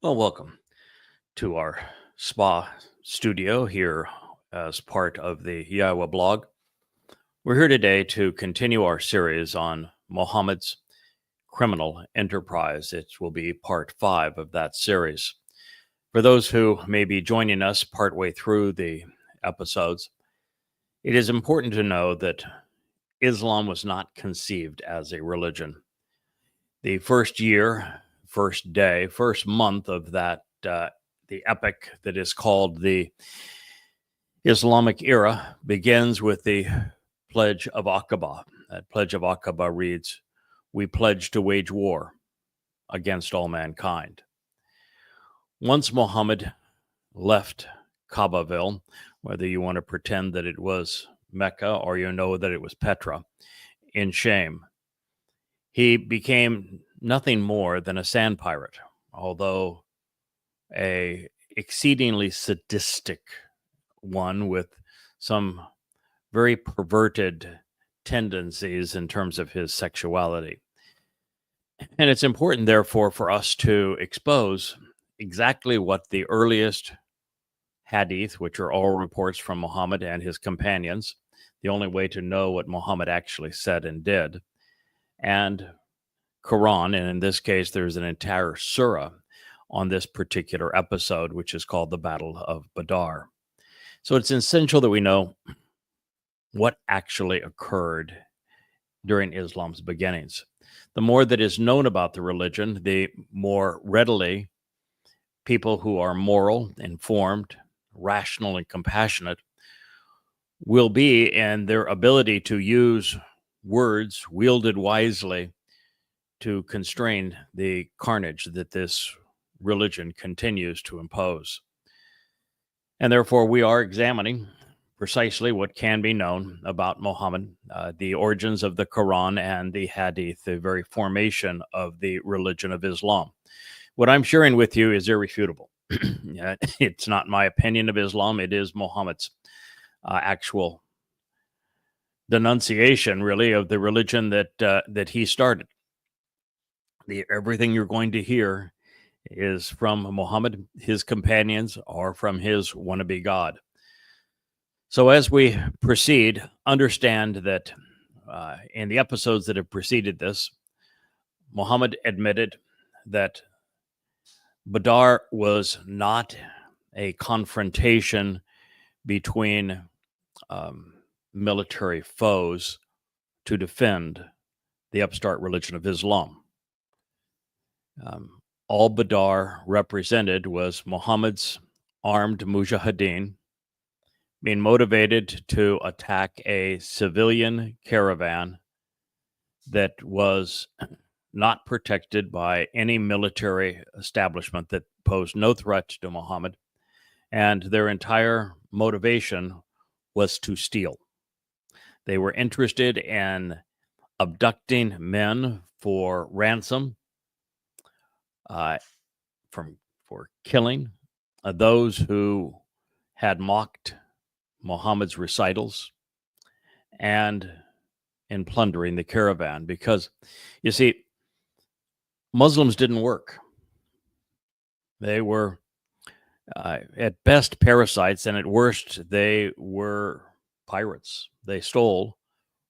Well, welcome to our spa studio here as part of the YAHOWAH blog. We're here today to continue our series on Mohammed's criminal enterprise. It will be part 5 of that series. For those who may be joining us partway through the episodes, it is important to know that Islam was not conceived as a religion. The first year, first day, first month of that, the epic that is called the Islamic era begins with the Pledge of Aqaba. That Pledge of Aqaba reads, "We pledge to wage war against all mankind." Once Muhammad left Kaabaville, whether you want to pretend that it was Mecca or you know that it was Petra, in shame, he became nothing more than a sand pirate, although a exceedingly sadistic one with some very perverted tendencies in terms of his sexuality. And it's important, therefore, for us to expose exactly what the earliest hadith, which are all reports from Muhammad and his companions, the only way to know what Muhammad actually said and did, and Quran, and in this case, there's an entire surah on this particular episode, which is called the Battle of Badr. So it's essential that we know what actually occurred during Islam's beginnings. The more that is known about the religion, the more readily people who are moral, informed, rational, and compassionate will be in their ability to use words wielded wisely to constrain the carnage that this religion continues to impose. And therefore, we are examining precisely what can be known about Muhammad, the origins of the Quran and the Hadith, the very formation of the religion of Islam. What I'm sharing with you is irrefutable. It's not my opinion of Islam. It is Muhammad's actual denunciation, really, of the religion that he started. Everything you're going to hear is from Muhammad, his companions, or from his wannabe God. So as we proceed, understand that in the episodes that have preceded this, Muhammad admitted that Badr was not a confrontation between military foes to defend the upstart religion of Islam. All Badr represented was Muhammad's armed mujahideen being motivated to attack a civilian caravan that was not protected by any military establishment, that posed no threat to Muhammad, and their entire motivation was to steal. They were interested in abducting men for ransom, for killing those who had mocked Muhammad's recitals, and in plundering the caravan. Because, you see, Muslims didn't work. They were, at best, parasites, and at worst, they were pirates. They stole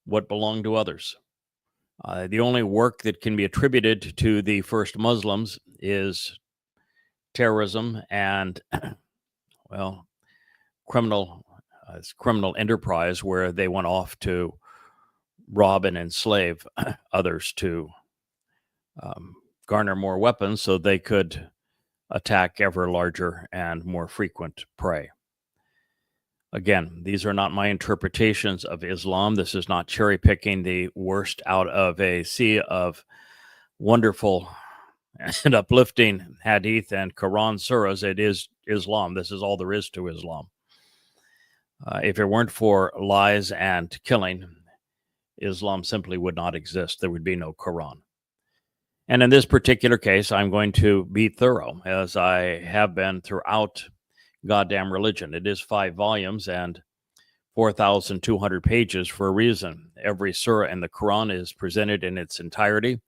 what belonged to others. The only work that can be attributed to the first Muslims is terrorism and, well, criminal enterprise, where they went off to rob and enslave others to garner more weapons so they could attack ever larger and more frequent prey. Again, these are not my interpretations of Islam. This is not cherry picking the worst out of a sea of wonderful and uplifting hadith and Quran surahs. It is Islam. This is all there is to Islam. If it weren't for lies and killing, Islam simply would not exist. There would be no Quran. And in this particular case, I'm going to be thorough, as I have been throughout goddamn religion. It is 5 volumes and 4,200 pages for a reason. Every surah in the Quran is presented in its entirety,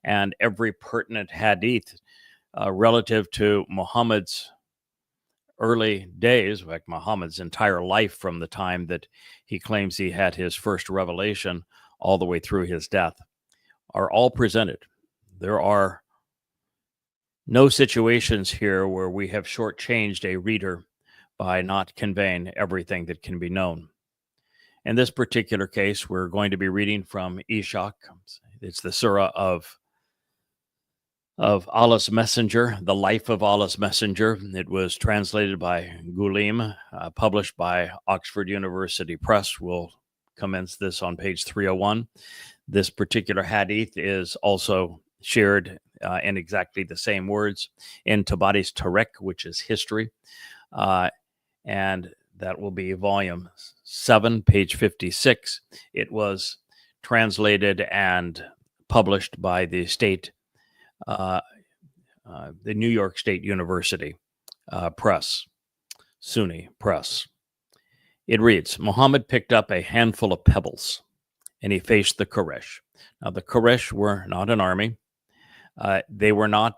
and every pertinent hadith relative to Muhammad's early days, like Muhammad's entire life from the time that he claims he had his first revelation all the way through his death, are all presented. There are no situations here where we have shortchanged a reader by not conveying everything that can be known. In this particular case, we're going to be reading from Ishak. It's the surah of Allah's Messenger, the life of Allah's Messenger. It was translated by Gulim, published by Oxford University Press. We'll commence this on page 301. This particular hadith is also shared in exactly the same words in Tabari's Tarek, which is history. And that will be volume 7, page 56. It was translated and published by the New York State University Press, Sunni Press. It reads, Muhammad picked up a handful of pebbles and he faced the Quraysh. Now, the Quraysh were not an army. They were not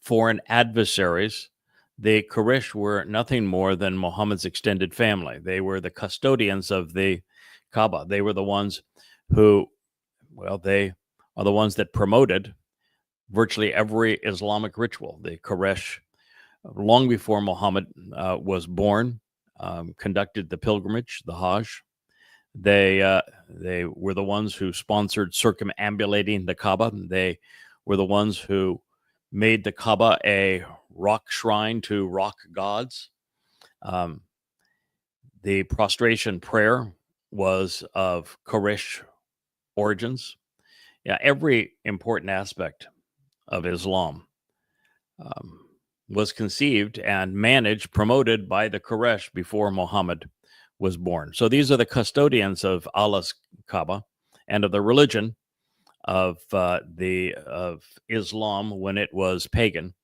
foreign adversaries. The Quraysh were nothing more than Muhammad's extended family. They were the custodians of the Kaaba. They were the ones who, they are the ones that promoted virtually every Islamic ritual. The Quraysh, long before Muhammad was born, conducted the pilgrimage, the Hajj. They were the ones who sponsored circumambulating the Kaaba. They were the ones who made the Kaaba a rock shrine to rock gods. The prostration prayer was of Quraysh origins. Yeah, every important aspect of Islam was conceived and managed, promoted by the Quraysh before Muhammad was born. So these are the custodians of Allah's Kaaba and of the religion of Islam when it was pagan,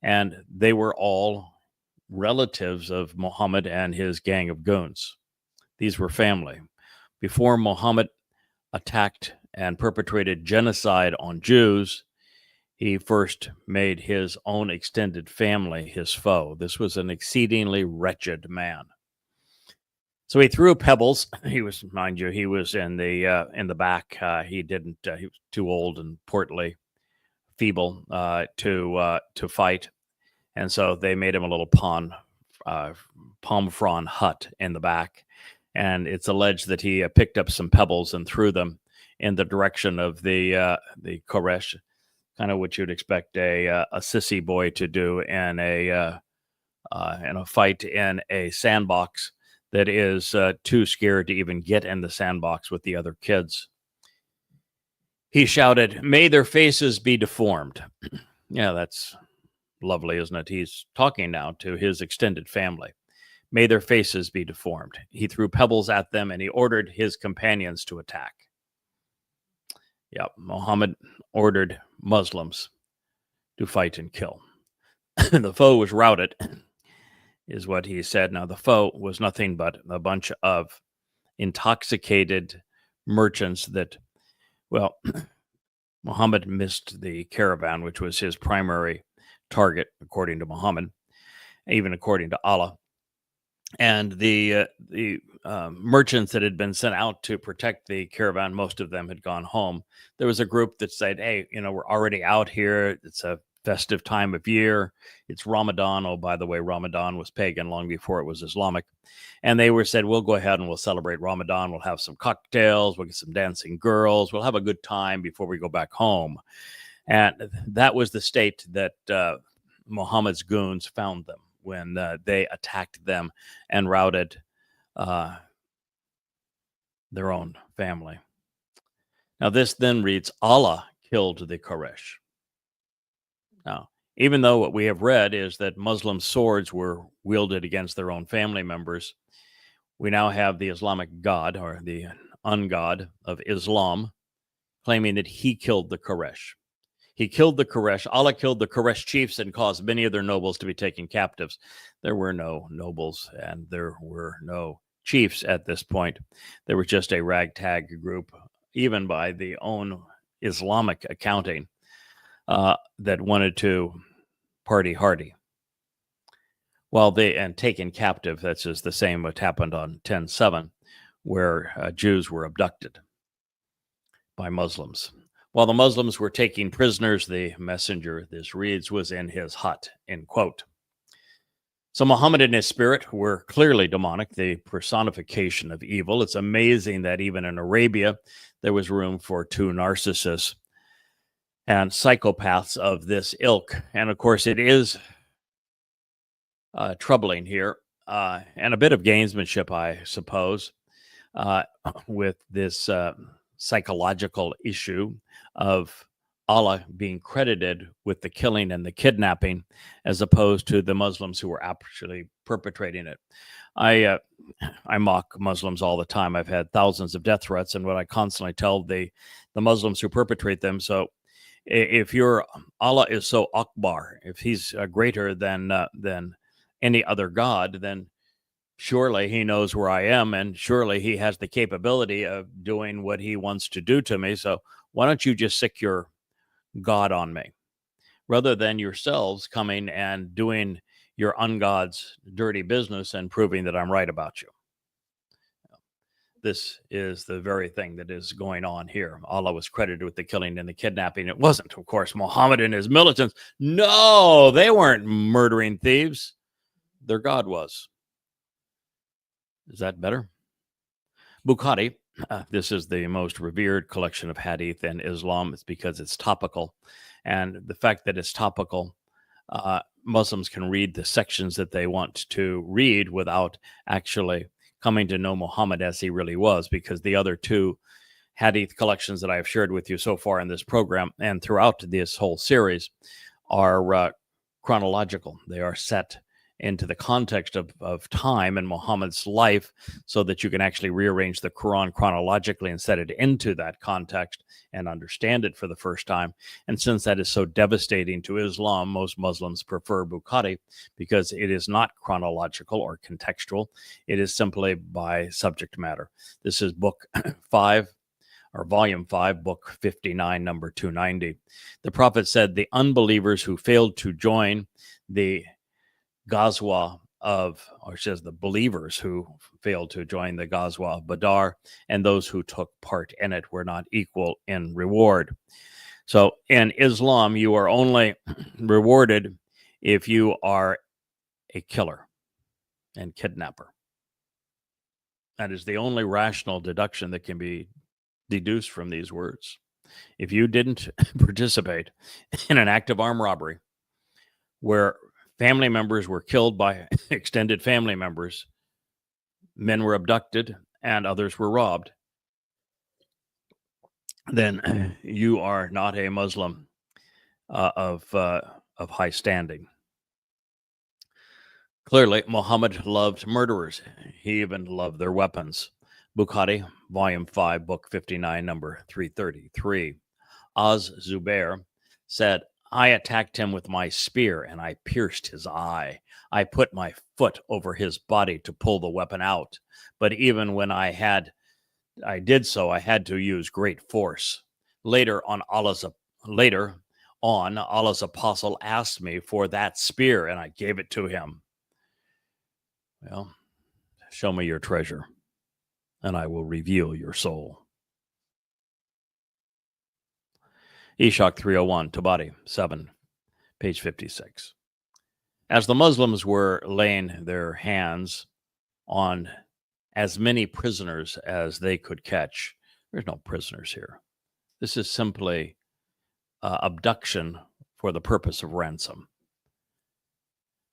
and they were all relatives of Muhammad and his gang of goons. These were family. Before Muhammad attacked and perpetrated genocide on Jews, he first made his own extended family his foe. This was an exceedingly wretched man. So he threw pebbles. He was, mind you, he was in the back. He was too old and portly, feeble to fight, and so they made him a little palm frond hut in the back. And it's alleged that he picked up some pebbles and threw them in the direction of the Quraysh, kind of what you'd expect a sissy boy to do in a fight in a sandbox that is too scared to even get in the sandbox with the other kids. He shouted, "May their faces be deformed." Yeah, that's lovely, isn't it? He's talking now to his extended family. May their faces be deformed. He threw pebbles at them and he ordered his companions to attack. Yeah, Muhammad ordered Muslims to fight and kill. The foe was routed, is what he said. Now, the foe was nothing but a bunch of intoxicated merchants that, Muhammad missed the caravan, which was his primary target, according to Muhammad, even according to Allah. And the merchants that had been sent out to protect the caravan, most of them had gone home. There was a group that said, hey, we're already out here. It's a festive time of year. It's Ramadan. Oh, by the way, Ramadan was pagan long before it was Islamic. And they said, we'll go ahead and we'll celebrate Ramadan. We'll have some cocktails. We'll get some dancing girls. We'll have a good time before we go back home. And that was the state that Muhammad's goons found them when they attacked them and routed their own family. Now, this then reads, Allah killed the Quraysh. Now, even though what we have read is that Muslim swords were wielded against their own family members, we now have the Islamic God, or the ungod of Islam, claiming that he killed the Quraysh. He killed the Quraysh. Allah killed the Quraysh chiefs and caused many of their nobles to be taken captives. There were no nobles and there were no chiefs at this point. There was just a ragtag group, even by the own Islamic accounting, that wanted to party hardy. Well, and taken captive, that's just the same what happened on 10/7, where Jews were abducted by Muslims. While the Muslims were taking prisoners, the messenger, this reads, was in his hut, end quote. So Muhammad and his spirit were clearly demonic, the personification of evil. It's amazing that even in Arabia, there was room for two narcissists and psychopaths of this ilk. And of course, it is troubling here, and a bit of gamesmanship, I suppose, with this psychological issue of Allah being credited with the killing and the kidnapping, as opposed to the Muslims who were actually perpetrating it. I mock Muslims all the time. I've had thousands of death threats, and what I constantly tell the Muslims who perpetrate them, so if your Allah is so Akbar, if he's greater than any other God, then surely he knows where I am, and surely he has the capability of doing what he wants to do to me. So why don't you just sick your God on me, rather than yourselves coming and doing your ungod's dirty business and proving that I'm right about you. This is the very thing that is going on here. Allah was credited with the killing and the kidnapping. It wasn't, of course, Muhammad and his militants. No, they weren't murdering thieves. Their God was. Is that better? Bukhari, this is the most revered collection of hadith in Islam. It's because it's topical. And the fact that it's topical, Muslims can read the sections that they want to read without actually coming to know Muhammad as he really was, because the other two hadith collections that I have shared with you so far in this program and throughout this whole series are chronological. They are set into the context of time and Muhammad's life, so that you can actually rearrange the Quran chronologically and set it into that context and understand it for the first time. And since that is so devastating to Islam, most Muslims prefer Bukhari because it is not chronological or contextual. It is simply by subject matter. This is book 5, or volume 5, book 59, number 290. The Prophet said, the unbelievers who failed to join the Ghazwa of, or says the believers who failed to join the Ghazwa of Badr, and those who took part in it were not equal in reward. So in Islam, you are only rewarded if you are a killer and kidnapper. That is the only rational deduction that can be deduced from these words. If you didn't participate in an act of armed robbery where family members were killed by extended family members, men were abducted, and others were robbed, then you are not a Muslim of high standing. Clearly, Muhammad loved murderers. He even loved their weapons. Bukhari, volume 5, book 59, number 333. Az-Zubair said, I attacked him with my spear, and I pierced his eye. I put my foot over his body to pull the weapon out. But even when I did so, I had to use great force. Later on, Allah's apostle asked me for that spear, and I gave it to him. Well, show me your treasure, and I will reveal your soul. Ishaq 301, Tabari 7, page 56. As the Muslims were laying their hands on as many prisoners as they could catch, there's no prisoners here. This is simply abduction for the purpose of ransom.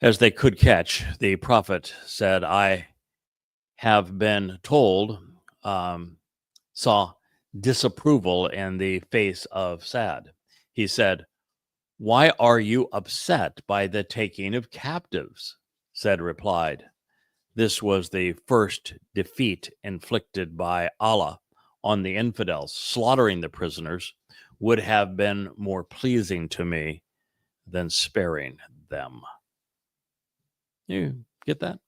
As they could catch, the Prophet said, I have been told, saw disapproval in the face of Saad. He said, why are you upset by the taking of captives? Saad replied, this was the first defeat inflicted by Allah on the infidels. Slaughtering the prisoners would have been more pleasing to me than sparing them. You get that?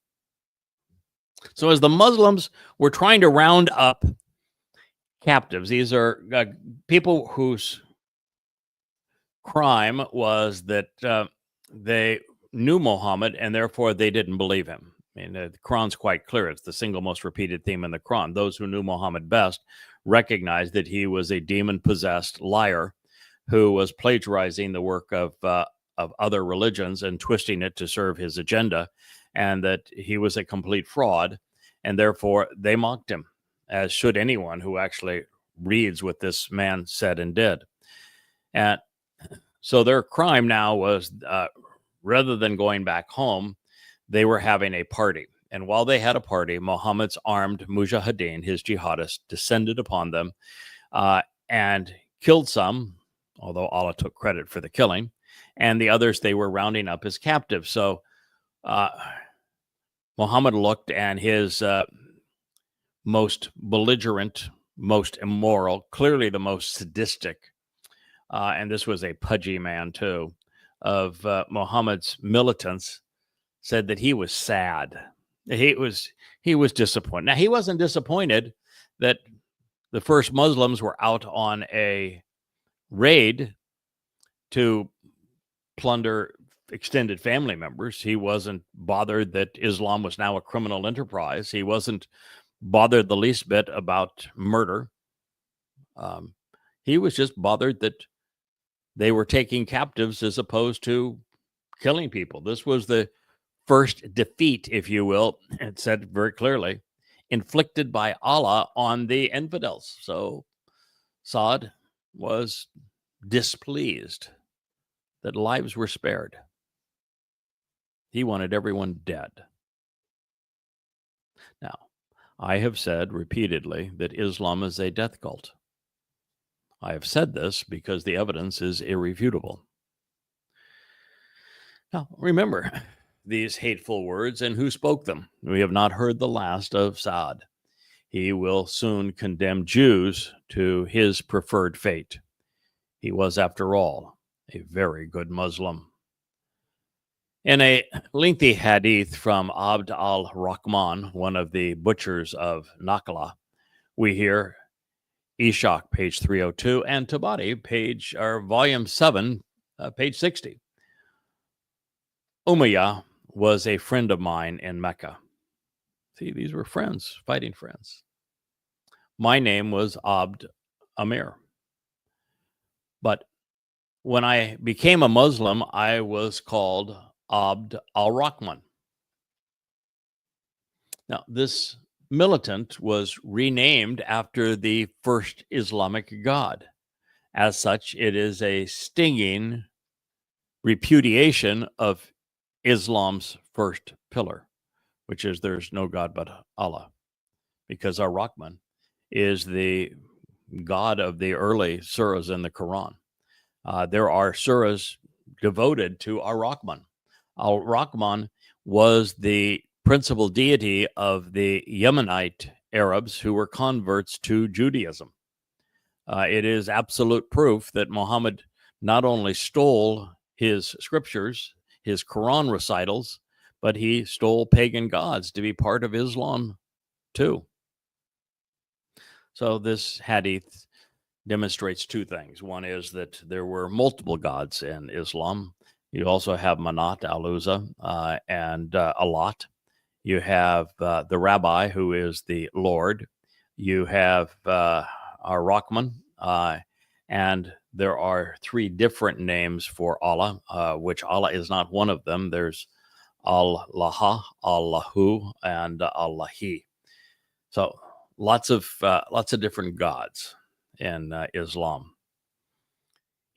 So as the Muslims were trying to round up captives, these are people whose crime was that they knew Muhammad, and therefore they didn't believe him. I mean, the Quran's quite clear. It's the single most repeated theme in the Quran. Those who knew Muhammad best recognized that he was a demon-possessed liar who was plagiarizing the work of other religions and twisting it to serve his agenda, and that he was a complete fraud, and therefore they mocked him, as should anyone who actually reads what this man said and did. And so their crime now was, rather than going back home, they were having a party. And while they had a party, Muhammad's armed mujahideen, his jihadists, descended upon them and killed some, although Allah took credit for the killing, and the others they were rounding up as captives. So Muhammad looked, and his most belligerent, most immoral, clearly the most sadistic, and this was a pudgy man too, of Muhammad's militants, said that he was sad. He was disappointed. Now, he wasn't disappointed that the first Muslims were out on a raid to plunder extended family members. He wasn't bothered that Islam was now a criminal enterprise. He wasn't bothered the least bit about murder. He was just bothered that they were taking captives as opposed to killing people. This was the first defeat, if you will, it said very clearly, inflicted by Allah on the infidels. So Saad was displeased that lives were spared. He wanted everyone dead. Now, I have said repeatedly that Islam is a death cult. I have said this because the evidence is irrefutable. Now, remember these hateful words and who spoke them. We have not heard the last of Saad. He will soon condemn Jews to his preferred fate. He was, after all, a very good Muslim. In a lengthy hadith from Abd al-Rahman, one of the butchers of Naqla, we hear Ishaq, page 302, and Tabari, volume 7, page 60. Umayyah was a friend of mine in Mecca. See, these were friends, fighting friends. My name was Abd Amir. But when I became a Muslim, I was called Abd al-Rahman. Now, this militant was renamed after the first Islamic god. As such, it is a stinging repudiation of Islam's first pillar, which is there's no God but Allah, because Ar-Rahman is the God of the early surahs in the Quran. There are surahs devoted to Ar-Rahman. Ar-Rahman was the principal deity of the Yemenite Arabs who were converts to Judaism. It is absolute proof that Muhammad not only stole his scriptures, his Quran recitals, but he stole pagan gods to be part of Islam too. So this hadith demonstrates two things. One is that there were multiple gods in Islam. You also have Manat, Al-Uzza, and Alat. You have the rabbi, who is the Lord. You have Ar-Rahman, and there are three different names for Allah, which Allah is not one of them. There's Allah, Allahu, and Allahi. So lots of different gods in Islam.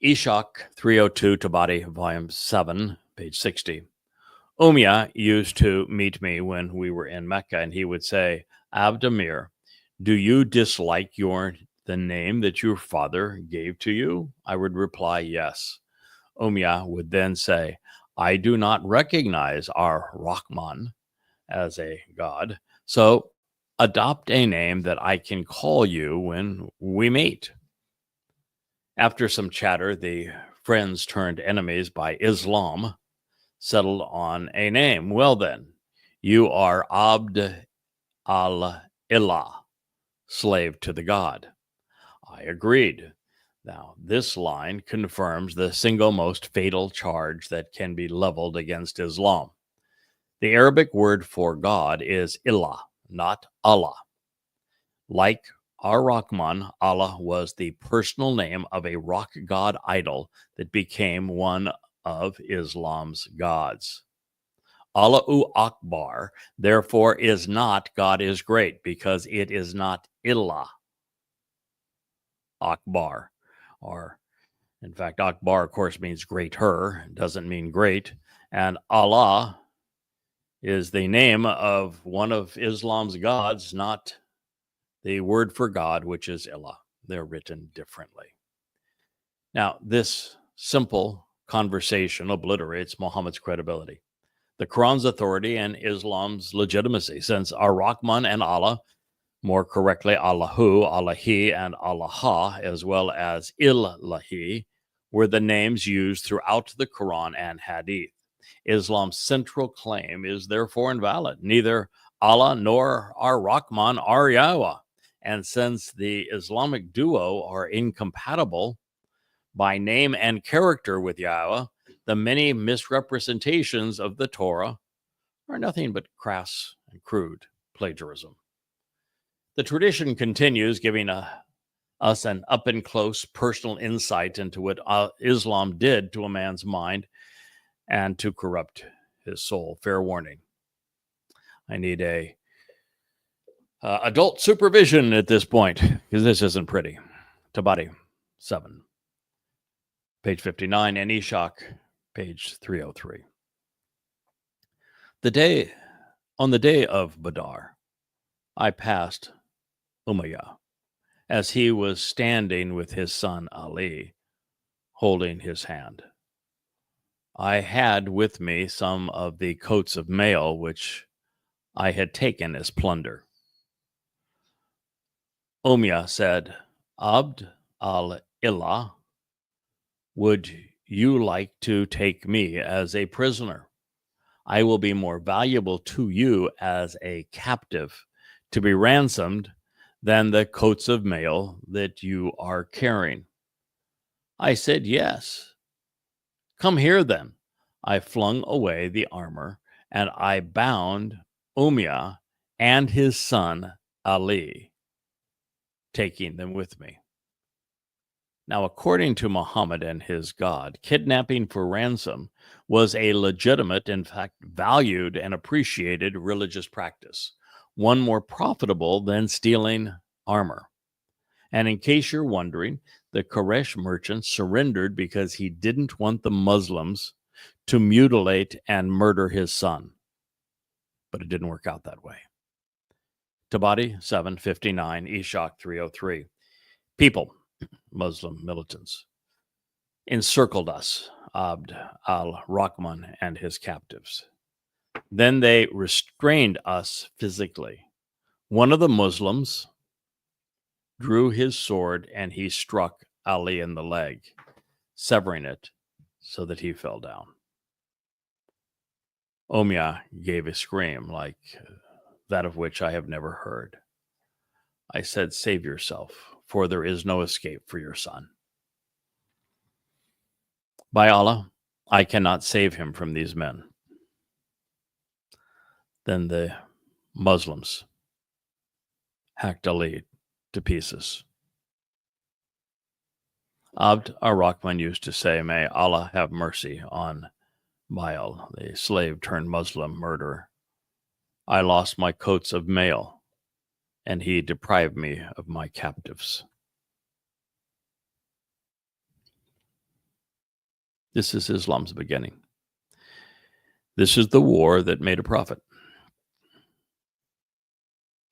Ishaq 302, Tabari, volume 7, page 60. Umayyah used to meet me when we were in Mecca, and he would say, Abd Amir, do you dislike the name that your father gave to you? I would reply, yes. Umayyah would then say, I do not recognize Ar-Rahman as a god, so adopt a name that I can call you when we meet. After some chatter, the friends turned enemies by Islam settled on a name. Well then, you are Abd al-Ilah, slave to the God. I agreed. Now, this line confirms the single most fatal charge that can be leveled against Islam. The Arabic word for God is Ilah, not Allah. Like Ar-Rahman, Allah was the personal name of a rock god idol that became one of Islam's gods. Allahu Akbar, therefore, is not God is great, because it is not Ilah Akbar. Or, in fact, Akbar, of course, means greater, doesn't mean great. And Allah is the name of one of Islam's gods, not the word for God, which is Ilah. They're written differently. Now, this simple conversation obliterates Muhammad's credibility, the Quran's authority, and Islam's legitimacy, since Ar-Rahman and Allah, more correctly Allahu, Allahi, and Allaha, as well as Illahi, were the names used throughout the Quran and Hadith. Islam's central claim is therefore invalid. Neither Allah nor Ar-Rahman are YAHOWAH. And since the Islamic duo are incompatible by name and character with YAHOWAH, the many misrepresentations of the Torah are nothing but crass and crude plagiarism. The tradition continues, giving us an up-and-close personal insight into what Islam did to a man's mind and to corrupt his soul. Fair warning. I need a adult supervision at this point, because this isn't pretty. Tabari 7, page 59, and Ishak, page 303. On the day of Badar, I passed Umayyah as he was standing with his son Ali, holding his hand. I had with me some of the coats of mail which I had taken as plunder. Umayyah said, Abd al-Ilah, would you like to take me as a prisoner? I will be more valuable to you as a captive to be ransomed than the coats of mail that you are carrying. I said, yes. Come here then. I flung away the armor, and I bound Umayyah and his son Ali, taking them with me. Now, according to Mohammed and his God, kidnapping for ransom was a legitimate, in fact, valued and appreciated religious practice, one more profitable than stealing armor. And in case you're wondering, the Quraysh merchant surrendered because he didn't want the Muslims to mutilate and murder his son. But it didn't work out that way. Tabari 759, Ishak 303. People, Muslim militants, encircled us, Abd al-Rahman and his captives. Then they restrained us physically. One of the Muslims drew his sword and he struck Ali in the leg, severing it so that he fell down. Umayyah gave a scream like that of which I have never heard. I said, save yourself, for there is no escape for your son. By Allah, I cannot save him from these men. Then the Muslims hacked Ali to pieces. Abd ar-Rahman used to say, may Allah have mercy on Babel, the slave turned Muslim murderer. I lost my coats of mail, and he deprived me of my captives. This is Islam's beginning. This is the war that made a prophet.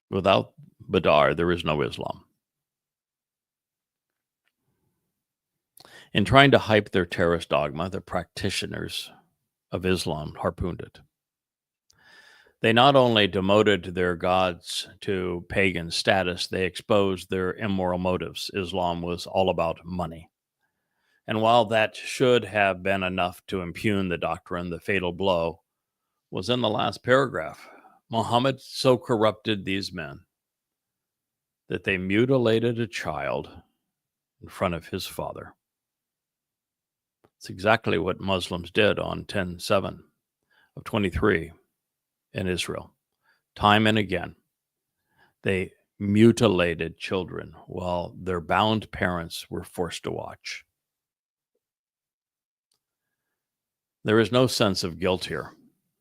Without Badar, there is no Islam. In trying to hype their terrorist dogma, the practitioners of Islam harpooned it. They not only demoted their gods to pagan status, they exposed their immoral motives. Islam was all about money. And while that should have been enough to impugn the doctrine, the fatal blow was in the last paragraph. Mohammed so corrupted these men that they mutilated a child in front of his father. It's exactly what Muslims did on 10/7 of 23 in Israel. Time and again, they mutilated children while their bound parents were forced to watch. There is no sense of guilt here,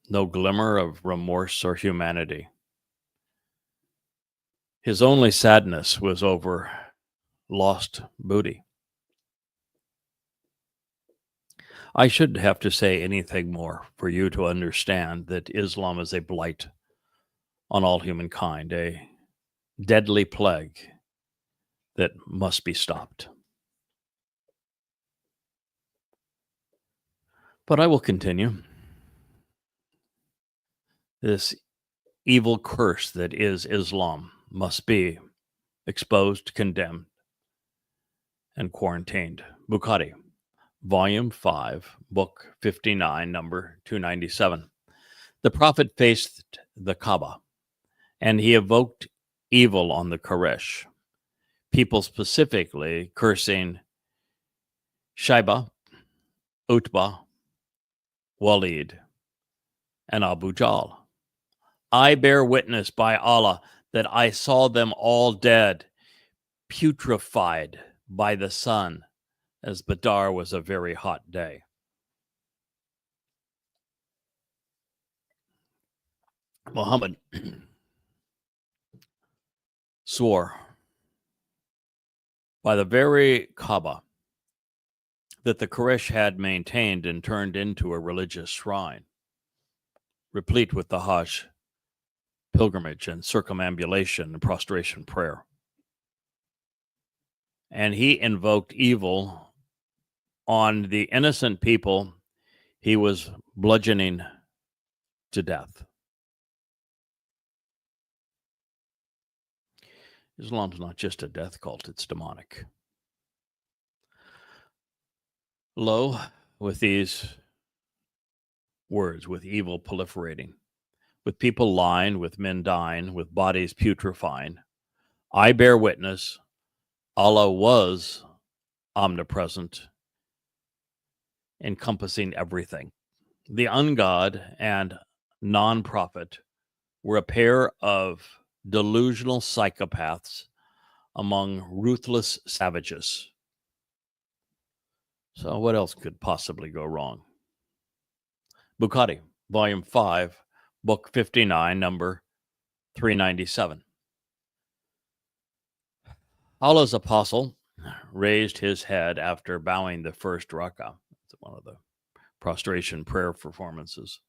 no glimmer of remorse or humanity. His only sadness was over lost booty. I shouldn't have to say anything more for you to understand that Islam is a blight on all humankind, a deadly plague that must be stopped. But I will continue. This evil curse that is Islam must be exposed, condemned, and quarantined. Bukhari, Volume 5, Book 59, number 297. The Prophet faced the Kaaba, and he evoked evil on the Quraysh, people specifically cursing Shabat, Utbah, Walid, and Abu Jahl. I bear witness by Allah that I saw them all dead, putrefied by the sun, as Badr was a very hot day. Muhammad swore by the very Kaaba that the Quraysh had maintained and turned into a religious shrine, replete with the Hajj pilgrimage and circumambulation and prostration prayer. And he invoked evil on the innocent people he was bludgeoning to death. Islam's not just a death cult, it's demonic. Lo, with these words, with evil proliferating, with people lying, with men dying, with bodies putrefying, I bear witness, Allah was omnipresent, encompassing everything. The ungod and non-prophet were a pair of delusional psychopaths among ruthless savages. So what else could possibly go wrong? Bukhari, Volume 5, Book 59, number 397. Allah's apostle raised his head after bowing the first rak'ah. It's one of the prostration prayer performances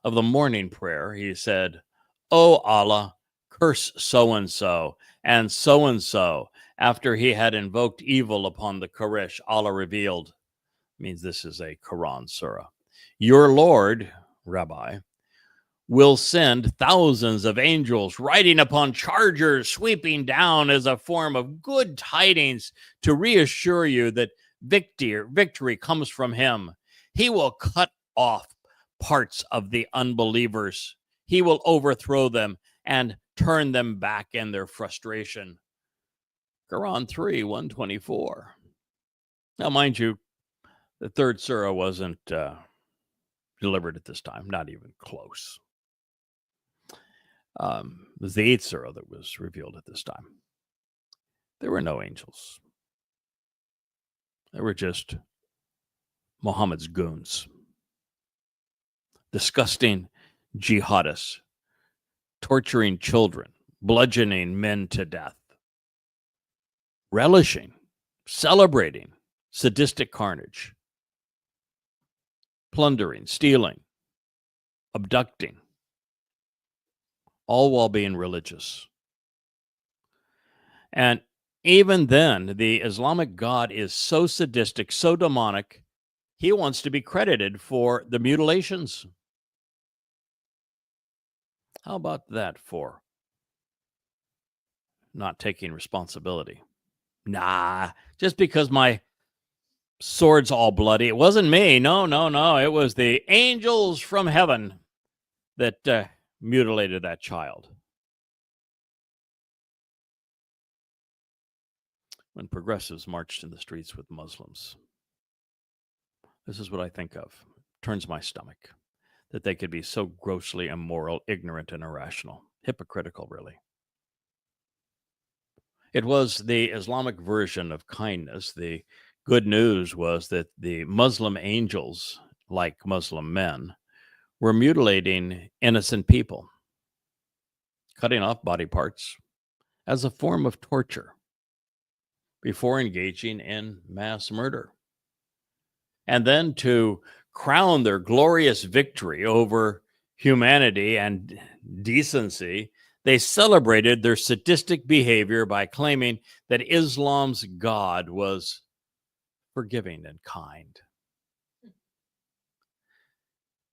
of the morning prayer. He said, "O Allah, curse so-and-so and so-and-so." After he had invoked evil upon the Quraysh, Allah revealed, means this is a Quran surah, "Your Lord, Rabbi, will send thousands of angels riding upon chargers, sweeping down as a form of good tidings to reassure you that victory comes from him. He will cut off parts of the unbelievers. He will overthrow them and turn them back in their frustration." Quran 3, 124. Now, mind you, the third surah wasn't delivered at this time, not even close. It was the 8th surah that was revealed at this time. There were no angels. They were just Muhammad's goons. Disgusting jihadists, torturing children, bludgeoning men to death, relishing, celebrating sadistic carnage, plundering, stealing, abducting, all while being religious. And even then, the Islamic God is so sadistic, so demonic, he wants to be credited for the mutilations. How about that for not taking responsibility? Nah, just because my sword's all bloody, it wasn't me. No. It was the angels from heaven that mutilated that child. when progressives marched in the streets with Muslims. This is what I think of. Turns my stomach that they could be so grossly immoral, ignorant, and irrational. Hypocritical, really. It was the Islamic version of kindness. The good news was that the Muslim angels, like Muslim men, were mutilating innocent people, cutting off body parts as a form of torture before engaging in mass murder. And then to crown their glorious victory over humanity and decency, they celebrated their sadistic behavior by claiming that Islam's God was forgiving and kind.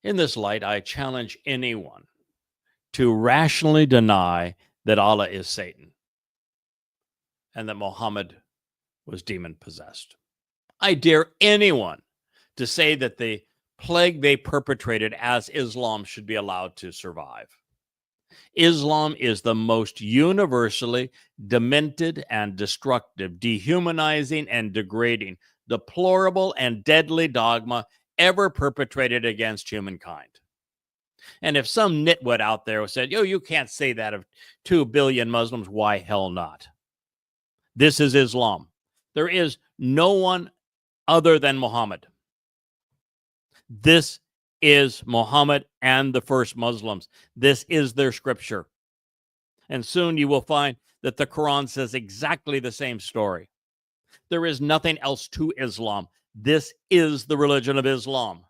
In this light, I challenge anyone to rationally deny that Allah is Satan and that Mohammed was demon-possessed. I dare anyone to say that the plague they perpetrated as Islam should be allowed to survive. Islam is the most universally demented and destructive, dehumanizing and degrading, deplorable and deadly dogma ever perpetrated against humankind. And if some nitwit out there said, you can't say that of 2 billion Muslims, why hell not? This is Islam. There is no one other than Muhammad. This is Muhammad and the first Muslims. This is their scripture. And soon you will find that the Quran says exactly the same story. There is nothing else to Islam. This is the religion of Islam.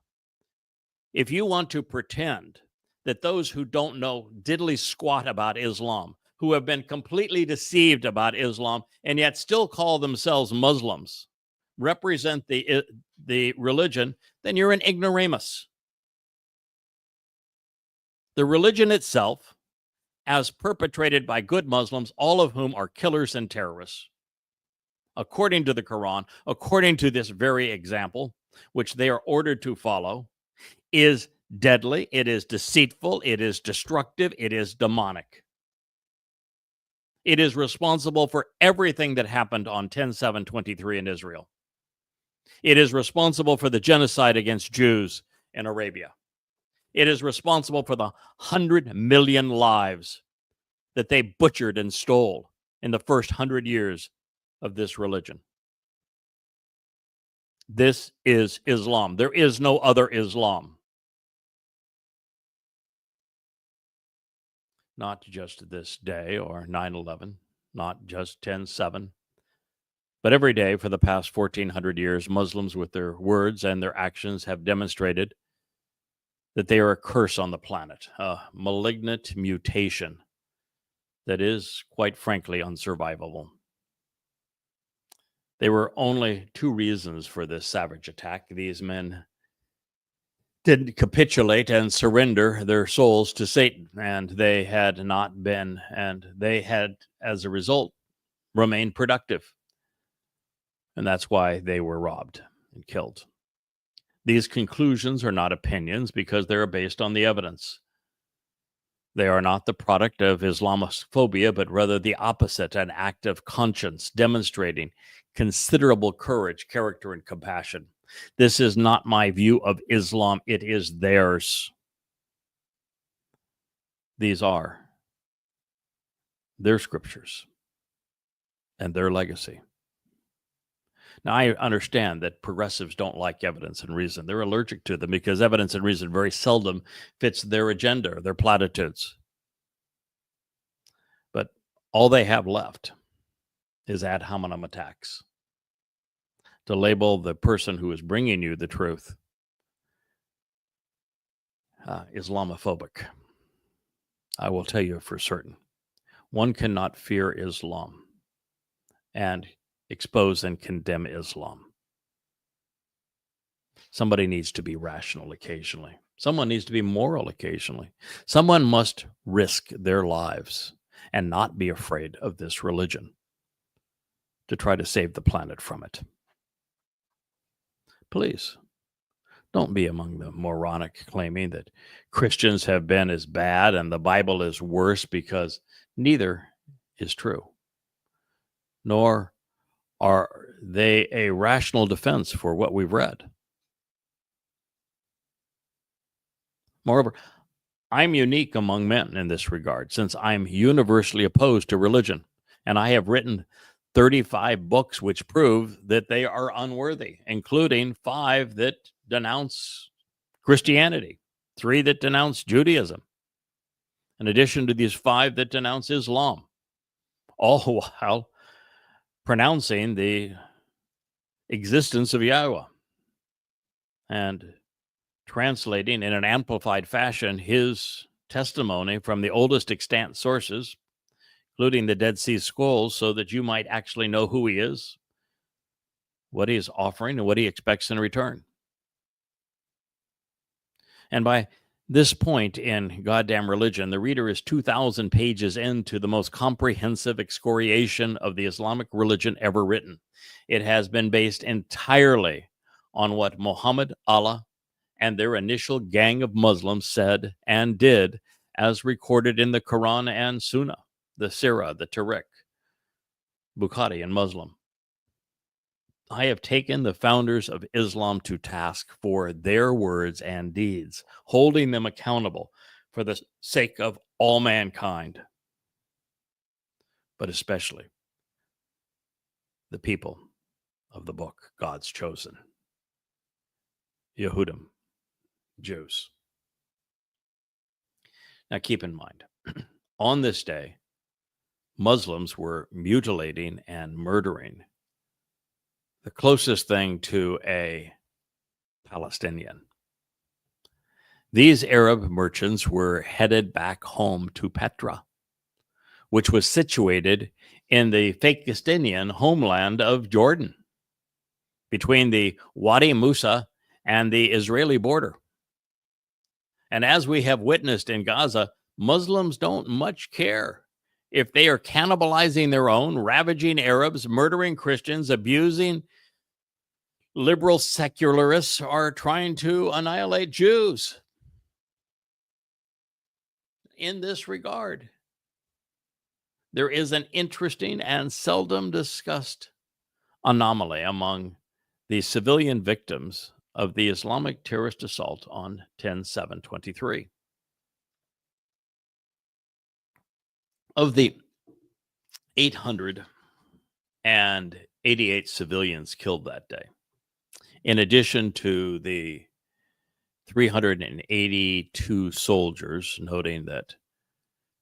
If you want to pretend that those who don't know diddly squat about Islam, who have been completely deceived about Islam, and yet still call themselves Muslims, represent the religion, then you're an ignoramus. The religion itself, as perpetrated by good Muslims, all of whom are killers and terrorists, according to the Quran, according to this very example, which they are ordered to follow, is deadly, it is deceitful, it is destructive, it is demonic. It is responsible for everything that happened on 10/7/23 in Israel. It is responsible for the genocide against Jews in Arabia. It is responsible for the 100 million lives that they butchered and stole in the first 100 years of this religion. This is Islam. There is no other Islam. Not just this day or 9/11, not just 10/7, but every day for the past 1400 years, Muslims with their words and their actions have demonstrated that they are a curse on the planet, a malignant mutation that is, quite frankly, unsurvivable. There were only 2 reasons for this savage attack. These men didn't capitulate and surrender their souls to Satan, and they had not been, and they had, as a result, remained productive. And that's why they were robbed and killed. These conclusions are not opinions because they are based on the evidence. They are not the product of Islamophobia, but rather the opposite, an act of conscience demonstrating considerable courage, character, and compassion. This is not my view of Islam. It is theirs. These are their scriptures and their legacy. Now, I understand that progressives don't like evidence and reason. They're allergic to them because evidence and reason very seldom fits their agenda or their platitudes. But all they have left is ad hominem attacks to label the person who is bringing you the truth Islamophobic. I will tell you for certain, one cannot fear Islam and expose and condemn Islam. Somebody needs to be rational occasionally. Someone needs to be moral occasionally. Someone must risk their lives and not be afraid of this religion to try to save the planet from it. Please, don't be among the moronic claiming that Christians have been as bad and the Bible is worse, because neither is true. Nor Are they a rational defense for what we've read? Moreover, I'm unique among men in this regard, since I'm universally opposed to religion, and I have written 35 books which prove that they are unworthy, including 5 that denounce Christianity, 3 that denounce Judaism, in addition to these 5 that denounce Islam, all while pronouncing the existence of Yahowah and translating in an amplified fashion his testimony from the oldest extant sources, including the Dead Sea Scrolls, so that you might actually know who he is, what he is offering, and what he expects in return. And by this point in goddamn religion, the reader is 2,000 pages into the most comprehensive excoriation of the Islamic religion ever written. It has been based entirely on what Mohammad, Allah, and their initial gang of Muslims said and did, as recorded in the Quran and Sunnah, the Sirah, the Tariq, Bukhari, and Muslim. I have taken the founders of Islam to task for their words and deeds, holding them accountable for the sake of all mankind, but especially the people of the book, God's chosen, Yehudim, Jews. Now keep in mind, on this day, Muslims were mutilating and murdering the closest thing to a Palestinian. These Arab merchants were headed back home to Petra, which was situated in the Fakistinian homeland of Jordan, between the Wadi Musa and the Israeli border. And as we have witnessed in Gaza, Muslims don't much care if they are cannibalizing their own, ravaging Arabs, murdering Christians, abusing liberal secularists, or trying to annihilate Jews. In this regard, there is an interesting and seldom discussed anomaly among the civilian victims of the Islamic terrorist assault on 10/7/23. Of the 888 civilians killed that day, in addition to the 382 soldiers, noting that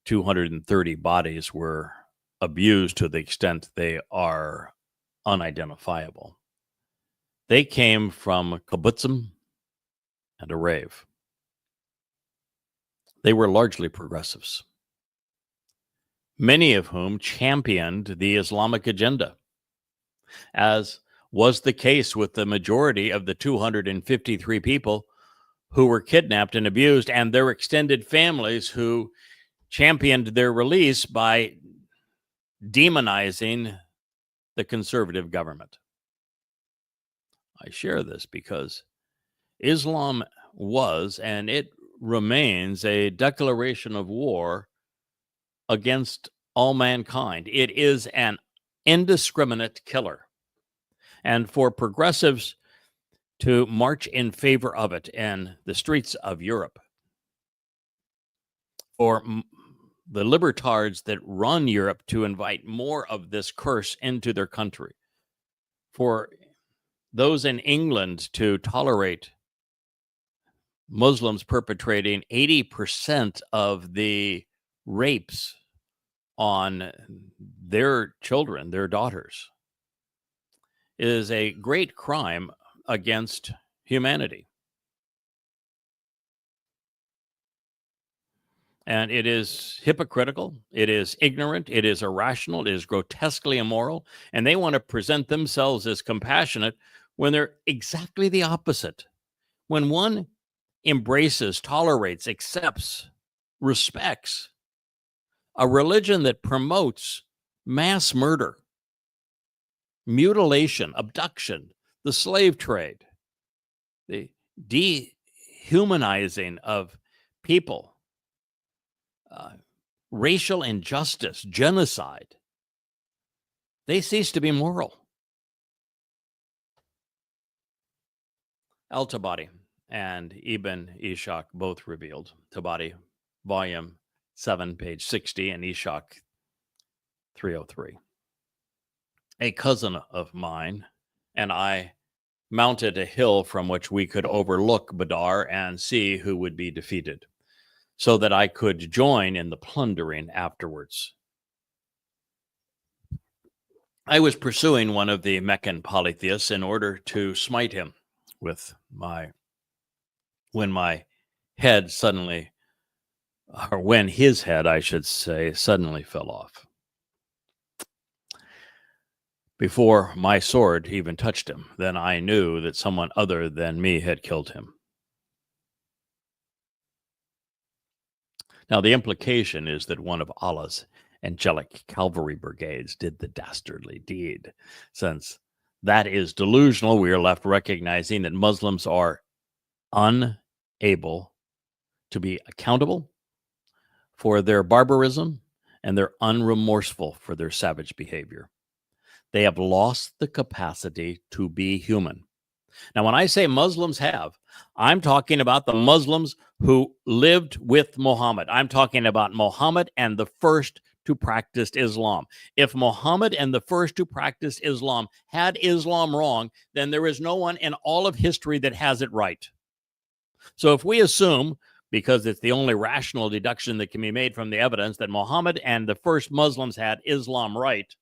230 bodies were abused to the extent they are unidentifiable. They came from kibbutzim and a rave. They were largely progressives, many of whom championed the Islamic agenda, as was the case with the majority of the 253 people who were kidnapped and abused, and their extended families who championed their release by demonizing the conservative government. I share this because Islam was, and it remains, a declaration of war against all mankind. It is an indiscriminate killer. And for progressives to march in favor of it in the streets of Europe, or the libertards that run Europe to invite more of this curse into their country, for those in England to tolerate Muslims perpetrating 80% of the rapes on their children, their daughters, is a great crime against humanity. And it is hypocritical, it is ignorant, it is irrational, it is grotesquely immoral, and they want to present themselves as compassionate when they're exactly the opposite. When one embraces, tolerates, accepts, respects a religion that promotes mass murder, mutilation, abduction, the slave trade, the dehumanizing of people, racial injustice, genocide, they cease to be moral. Al-Tabari and Ibn Ishaq both revealed. Tabari, volume 7, page 60, and Ishaq 303. A cousin of mine and I mounted a hill from which we could overlook Badar and see who would be defeated, so that I could join in the plundering afterwards. I was pursuing one of the Meccan polytheists in order to smite him when his head, I should say, suddenly fell off. Before my sword even touched him, then I knew that someone other than me had killed him. Now, the implication is that one of Allah's angelic cavalry brigades did the dastardly deed. Since that is delusional, we are left recognizing that Muslims are unable to be accountable for their barbarism, and they're unremorseful for their savage behavior. They have lost the capacity to be human. Now, when I say Muslims have, I'm talking about the Muslims who lived with Mohammed. I'm talking about Mohammed and the first who practiced Islam. If Mohammed and the first who practiced Islam had Islam wrong, then there is no one in all of history that has it right. So if we assume, because it's the only rational deduction that can be made from the evidence, that Mohammed and the first Muslims had Islam right,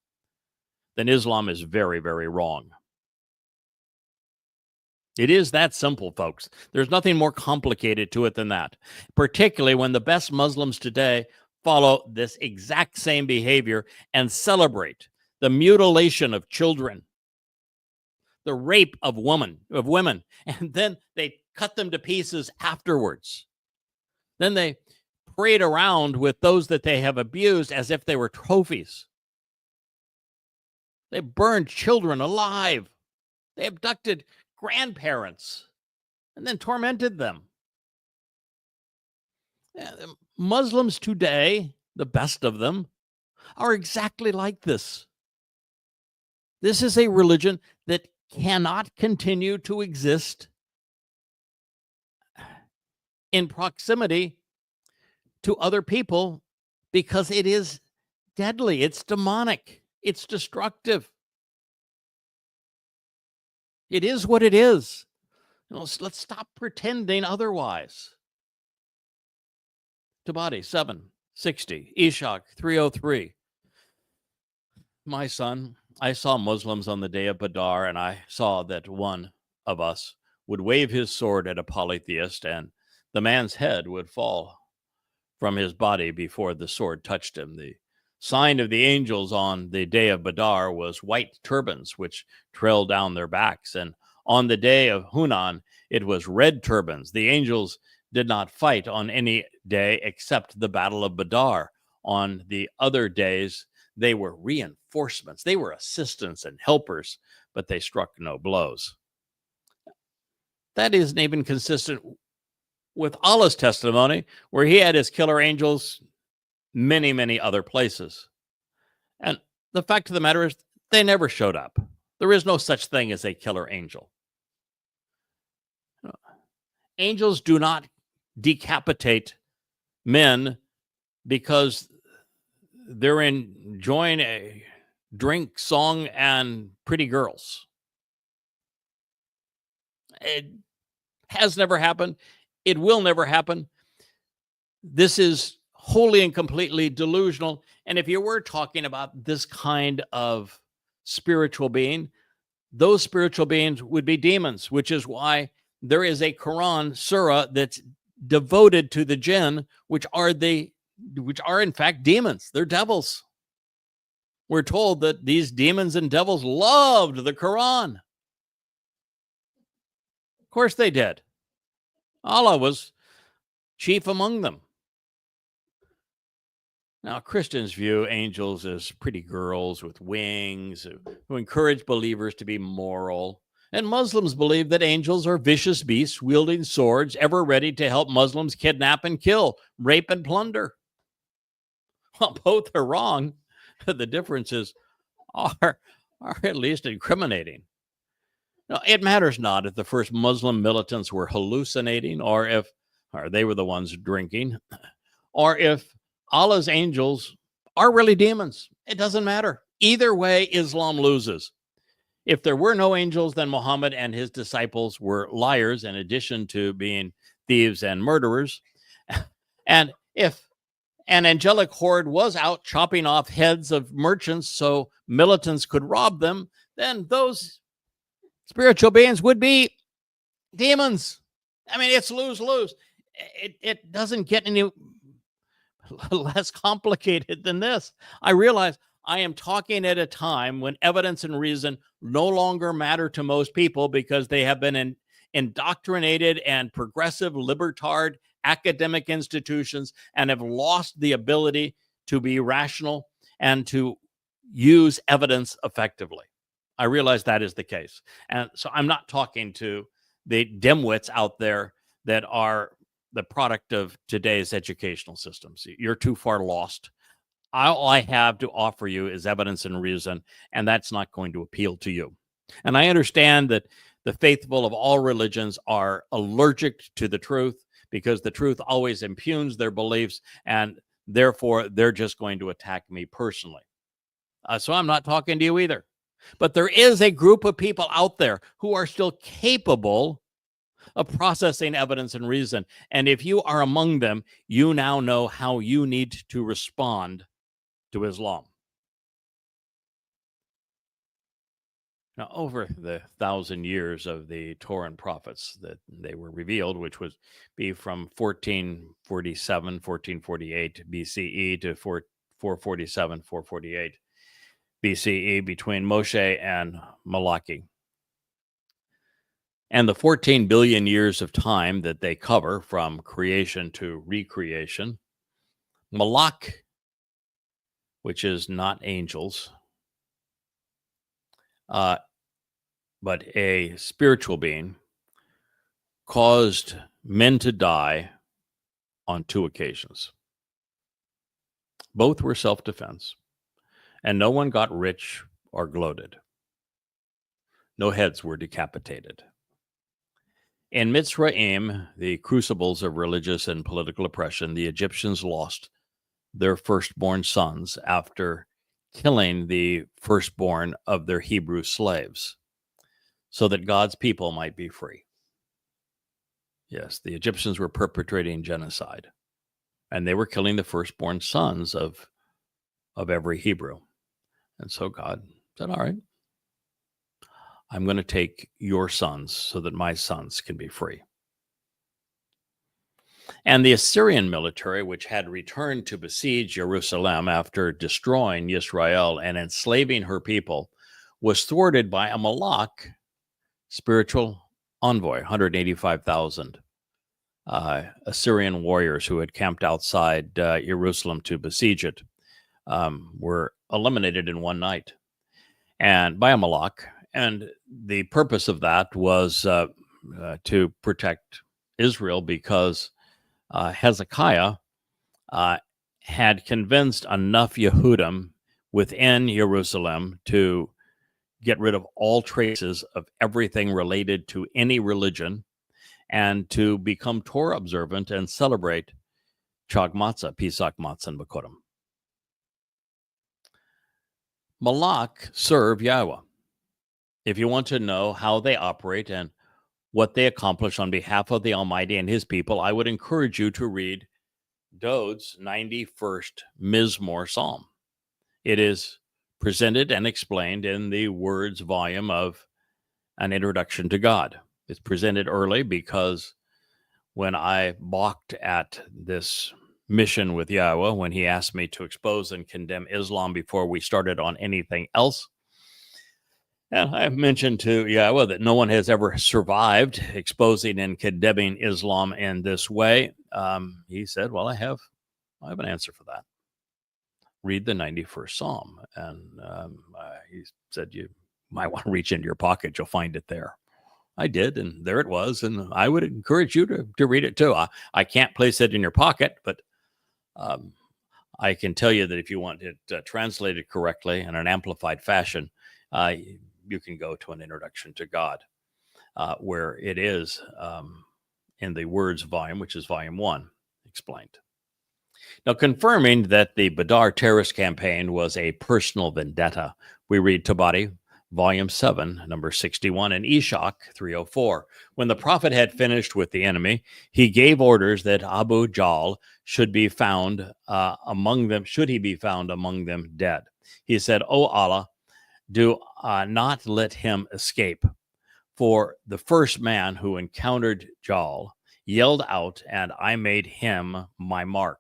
then Islam is very, very wrong. It is that simple, folks. There's nothing more complicated to it than that, particularly when the best Muslims today follow this exact same behavior and celebrate the mutilation of children, the rape of women, and then they cut them to pieces afterwards. Then they parade around with those that they have abused as if they were trophies. They burned children alive. They abducted grandparents and then tormented them. Muslims today, the best of them, are exactly like this. This is a religion that cannot continue to exist in proximity to other people because it is deadly, it's demonic, it's destructive. It is what it is. Let's stop pretending otherwise. Tabari 760, Ishaq 303. My son, I saw Muslims on the day of Badar, and I saw that one of us would wave his sword at a polytheist, and the man's head would fall from his body before the sword touched him. The sign of the angels on the day of Badar was white turbans, which trailed down their backs. And on the day of Hunan, it was red turbans. The angels did not fight on any day except the Battle of Badar. On the other days, they were reinforcements. They were assistants and helpers, but they struck no blows. That isn't even consistent with Allah's testimony, where he had his killer angels many, many other places. And the fact of the matter is, they never showed up. There is no such thing as a killer angel. Angels do not decapitate men because they're enjoying a drink, song, and pretty girls. It has never happened. It will never happen. This is wholly and completely delusional. And if you were talking about this kind of spiritual being, those spiritual beings would be demons, which is why there is a Quran surah that's devoted to the jinn, which are in fact demons. They're devils. We're told that these demons and devils loved the Quran. Of course they did. Allah was chief among them. Now, Christians view angels as pretty girls with wings who encourage believers to be moral. And Muslims believe that angels are vicious beasts wielding swords, ever ready to help Muslims kidnap and kill, rape and plunder. Well, both are wrong. The differences are at least incriminating. No, it matters not if the first Muslim militants were hallucinating, or they were the ones drinking, or if Allah's angels are really demons. It doesn't matter. Either way, Islam loses. If there were no angels, then Muhammad and his disciples were liars, in addition to being thieves and murderers. And if an angelic horde was out chopping off heads of merchants so militants could rob them, then those spiritual beings would be demons. I mean, it's lose-lose. It doesn't get any less complicated than this. I realize I am talking at a time when evidence and reason no longer matter to most people because they have been indoctrinated and progressive libertard academic institutions and have lost the ability to be rational and to use evidence effectively. I realize that is the case. And so I'm not talking to the dimwits out there that are the product of today's educational systems. You're too far lost. All I have to offer you is evidence and reason, and that's not going to appeal to you. And I understand that the faithful of all religions are allergic to the truth because the truth always impugns their beliefs, and therefore they're just going to attack me personally. So I'm not talking to you either. But there is a group of people out there who are still capable of processing evidence and reason. And if you are among them, you now know how you need to respond to Islam. Now, over the 1,000 years of the Torah and prophets that they were revealed, which would be from 1447, 1448 BCE to 447, 448 BCE, between Moshe and Malachi. And the 14 billion years of time that they cover from creation to recreation, Malach, which is not angels, but a spiritual being, caused men to die on 2 occasions. Both were self-defense, and no one got rich or gloated. No heads were decapitated. In Mitzrayim, the crucibles of religious and political oppression, the Egyptians lost their firstborn sons after killing the firstborn of their Hebrew slaves so that God's people might be free. Yes, the Egyptians were perpetrating genocide, and they were killing the firstborn sons of every Hebrew. And so God said, all right, I'm going to take your sons so that my sons can be free. And the Assyrian military, which had returned to besiege Jerusalem after destroying Israel and enslaving her people, was thwarted by a Malach spiritual envoy, 185,000 Assyrian warriors who had camped outside Jerusalem to besiege it, were eliminated in one night, and by a Malach. And the purpose of that was to protect Israel, because Hezekiah had convinced enough Yehudim within Jerusalem to get rid of all traces of everything related to any religion and to become Torah observant and celebrate Chag Matzah, Pesach Matzah, and Bakorim. Malach serve Yahweh. If you want to know how they operate and what they accomplish on behalf of the Almighty and his people, I would encourage you to read Dode's 91st Mizmor Psalm. It is presented and explained in the Words volume of An Introduction to God. It's presented early because when I balked at this mission with Yahweh, when he asked me to expose and condemn Islam before we started on anything else, and I've mentioned to Yahweh that no one has ever survived exposing and condemning Islam in this way. He said, well, I have an answer for that. Read the 91st Psalm. And he said, you might want to reach into your pocket. You'll find it there. I did, and there it was. And I would encourage you to read it too. I can't place it in your pocket, but I can tell you that if you want it translated correctly in an amplified fashion, you can go to An Introduction to God. where it is in the Words volume, which is volume 1, explained. Now, confirming that the Badar terrorist campaign was a personal vendetta, we read Tabari, volume 7, number 61, and Ishak 304. When the prophet had finished with the enemy, he gave orders that Abu Jahl should be found among them, should he be found among them dead. He said, "O Allah, do not let him escape." For the first man who encountered Jahl yelled out, and I made him my mark.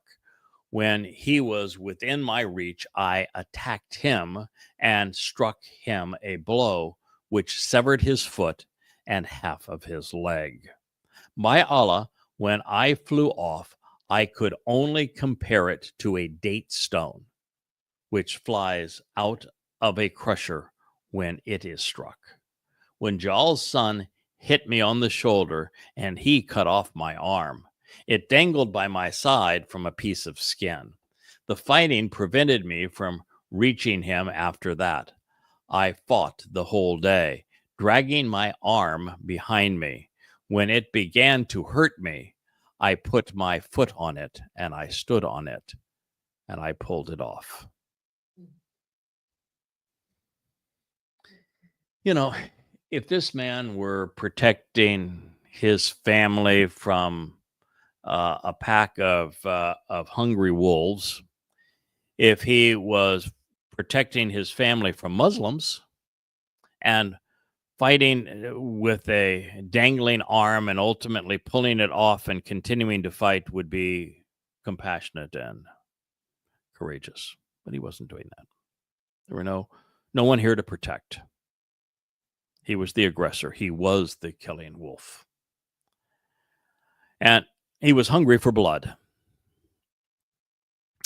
When he was within my reach, I attacked him and struck him a blow which severed his foot and half of his leg. By Allah, when I flew off, I could only compare it to a date stone, which flies out of a crusher when it is struck. When Jahl's son hit me on the shoulder and he cut off my arm, it dangled by my side from a piece of skin. The fighting prevented me from reaching him after that. I fought the whole day, dragging my arm behind me. When it began to hurt me, I put my foot on it and I stood on it and I pulled it off. You know, if this man were protecting his family from a pack of hungry wolves, if he was protecting his family from Muslims and fighting with a dangling arm and ultimately pulling it off and continuing to fight, would be compassionate and courageous. But he wasn't doing that. There were no one here to protect. He was the aggressor. He was the killing wolf. And he was hungry for blood.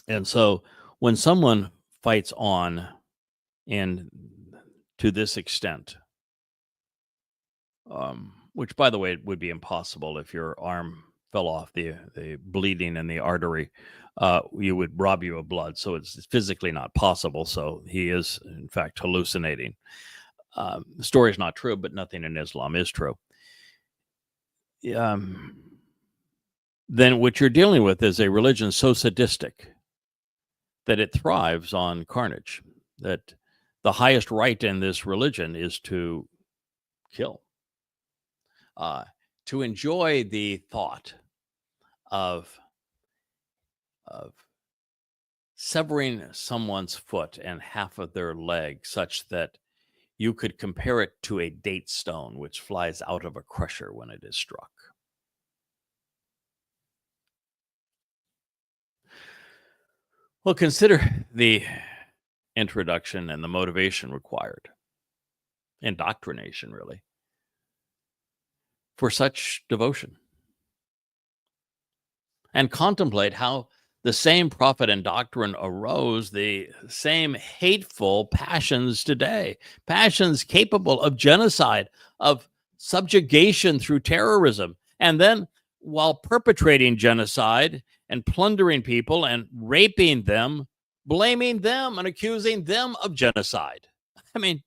And so when someone fights on and to this extent, which, by the way, would be impossible if your arm fell off, the bleeding in the artery, you would rob you of blood. So it's physically not possible. So he is, in fact, hallucinating. The story is not true, but nothing in Islam is true. Then what you're dealing with is a religion so sadistic that it thrives on carnage, that the highest right in this religion is to kill, to enjoy the thought of severing someone's foot and half of their leg such that you could compare it to a date stone which flies out of a crusher when it is struck. Well, consider the introduction and the motivation required, indoctrination, really, for such devotion. And contemplate how the same prophet and doctrine arose the same hateful passions today, passions capable of genocide, of subjugation through terrorism. And then, while perpetrating genocide and plundering people and raping them, blaming them and accusing them of genocide. I mean,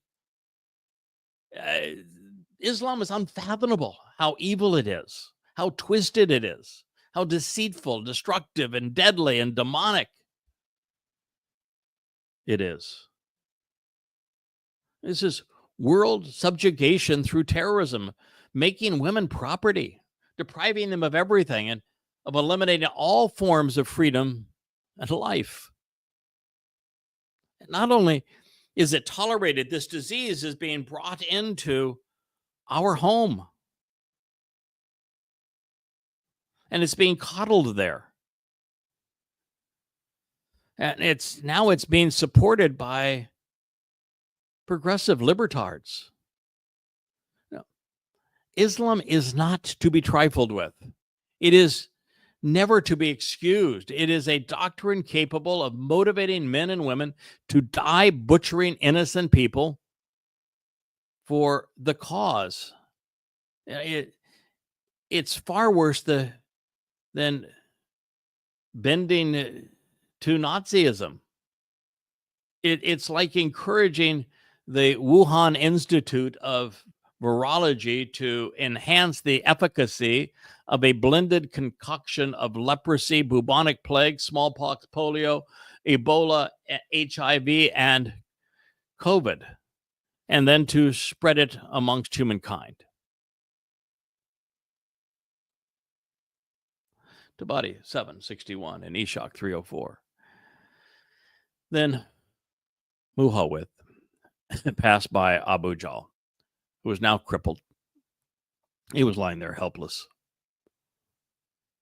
Islam is unfathomable how evil it is, how twisted it is, how deceitful, destructive, and deadly and demonic it is. This is world subjugation through terrorism, making women property, depriving them of everything, and of eliminating all forms of freedom and life. Not only is it tolerated, this disease is being brought into our home. And it's being coddled there. And it's being supported by progressive libertards. No. Islam is not to be trifled with. It is never to be excused. It is a doctrine capable of motivating men and women to die butchering innocent people for the cause. It's far worse than bending to Nazism. It's like encouraging the Wuhan Institute of virology to enhance the efficacy of a blended concoction of leprosy, bubonic plague, smallpox, polio, Ebola, HIV, and COVID, and then to spread it amongst humankind. Tabadi 761 and Eshach 304. Then Muhawith passed by Abu Jahl, who was now crippled. He was lying there helpless.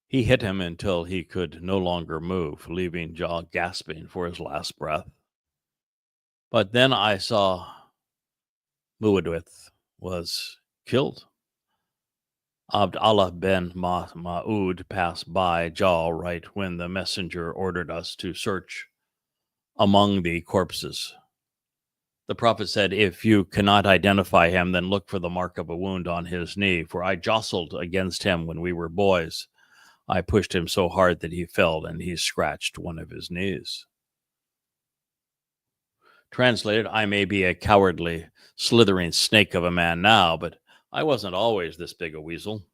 He hit him until he could no longer move, leaving Jahl gasping for his last breath. But then I saw Muadwith was killed. Abd Allah ben Ma'ud passed by Jahl right when the messenger ordered us to search among the corpses. The prophet said, if you cannot identify him, then look for the mark of a wound on his knee, for I jostled against him when we were boys. I pushed him so hard that he fell, and he scratched one of his knees. Translated, I may be a cowardly, slithering snake of a man now, but I wasn't always this big a weasel.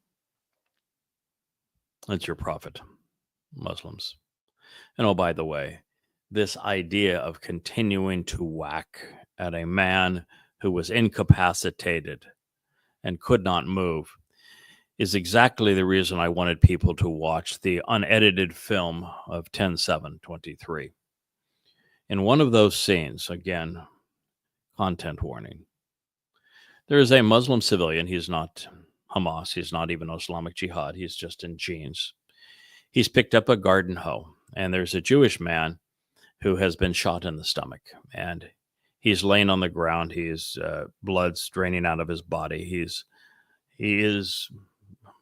That's your prophet, Muslims. And oh, by the way, this idea of continuing to whack at a man who was incapacitated and could not move is exactly the reason I wanted people to watch the unedited film of 10/7/23. In one of those scenes, again, content warning, there is a Muslim civilian. He's not Hamas. He's not even Islamic Jihad. He's just in jeans. He's picked up a garden hoe, and there's a Jewish man who has been shot in the stomach, and he's laying on the ground. He's blood's draining out of his body. He is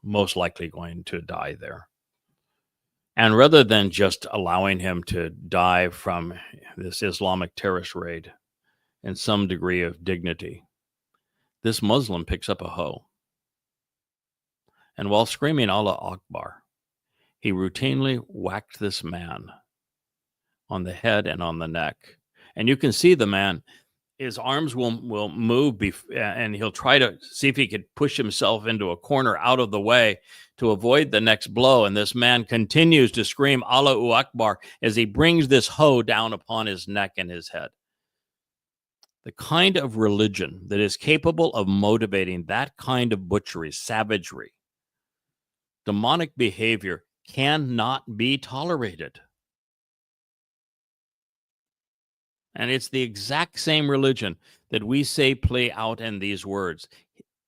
most likely going to die there. And rather than just allowing him to die from this Islamic terrorist raid in some degree of dignity, this Muslim picks up a hoe. And while screaming Allah Akbar, he routinely whacked this man on the head and on the neck. And you can see the man, his arms will move and he'll try to see if he could push himself into a corner out of the way to avoid the next blow. And this man continues to scream Allahu Akbar as he brings this hoe down upon his neck and his head. The kind of religion that is capable of motivating that kind of butchery, savagery, demonic behavior cannot be tolerated. And it's the exact same religion that we say play out in these words.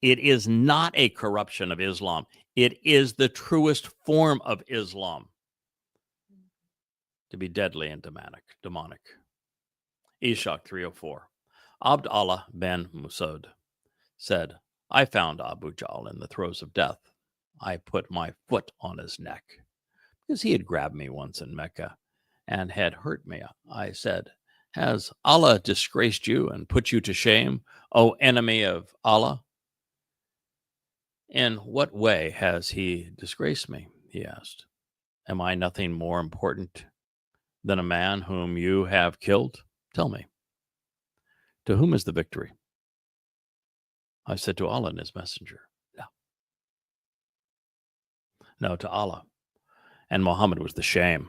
It is not a corruption of Islam. It is the truest form of Islam to be deadly and demonic. Eshach 304. Abd Allah ben Musud said, I found Abu Jahl in the throes of death. I put my foot on his neck because he had grabbed me once in Mecca and had hurt me. I said, has Allah disgraced you and put you to shame, O enemy of Allah? In what way has he disgraced me? He asked. Am I nothing more important than a man whom you have killed? Tell me. To whom is the victory? I said, to Allah and his messenger. No, to Allah. And Mohammad was the shame.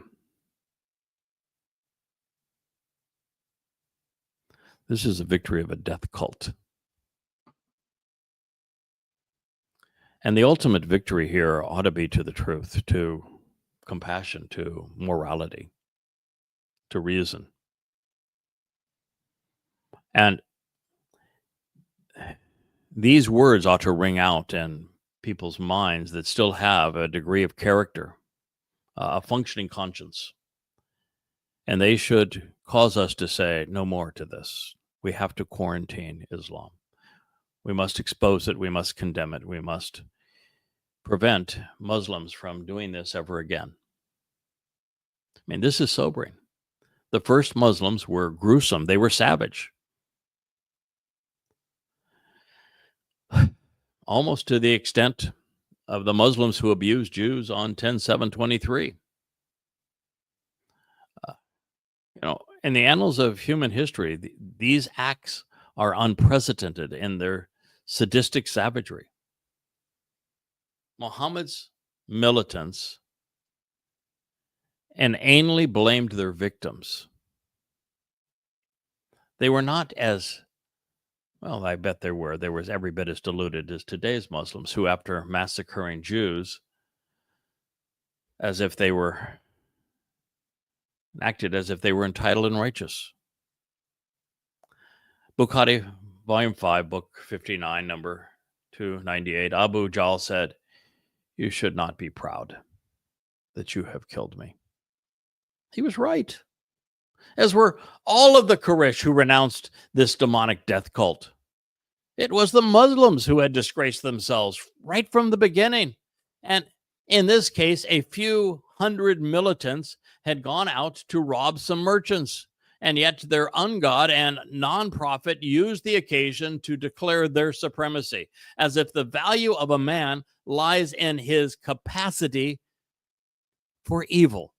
This is a victory of a death cult. And the ultimate victory here ought to be to the truth, to compassion, to morality, to reason. And these words ought to ring out in people's minds that still have a degree of character, a functioning conscience. And they should cause us to say no more to this. We have to quarantine Islam. We must expose it. We must condemn it. We must prevent Muslims from doing this ever again. I mean, this is sobering. The first Muslims were gruesome. They were savage. Almost to the extent of the Muslims who abused Jews on 10/7/23. In the annals of human history, these acts are unprecedented in their sadistic savagery. Mohammed's militants inanely blamed their victims. They were not as, well, I bet there were. There was every bit as deluded as today's Muslims who, after massacring Jews, as if they were, acted as if they were entitled and righteous. Bukhari, Volume 5, Book 59, number 298, Abu Jahl said, "You should not be proud that you have killed me." He was right, as were all of the Quraysh who renounced this demonic death cult. It was the Muslims who had disgraced themselves right from the beginning. And in this case, a few hundred militants had gone out to rob some merchants. And yet their ungod and non-prophet used the occasion to declare their supremacy, as if the value of a man lies in his capacity for evil.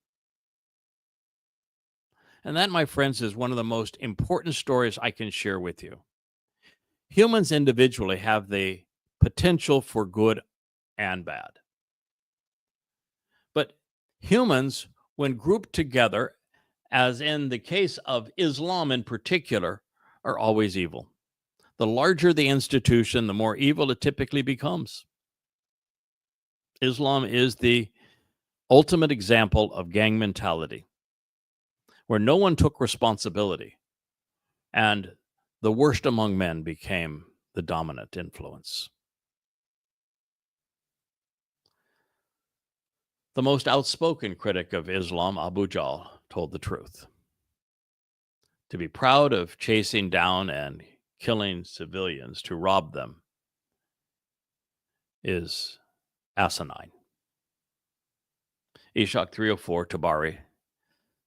And that, my friends, is one of the most important stories I can share with you. Humans individually have the potential for good and bad. But humans, when grouped together, as in the case of Islam in particular, are always evil. The larger the institution, the more evil it typically becomes. Islam is the ultimate example of gang mentality, where no one took responsibility, and the worst among men became the dominant influence. The most outspoken critic of Islam, Abu Jahl, told the truth. To be proud of chasing down and killing civilians to rob them is asinine. Ishaq 304, Tabari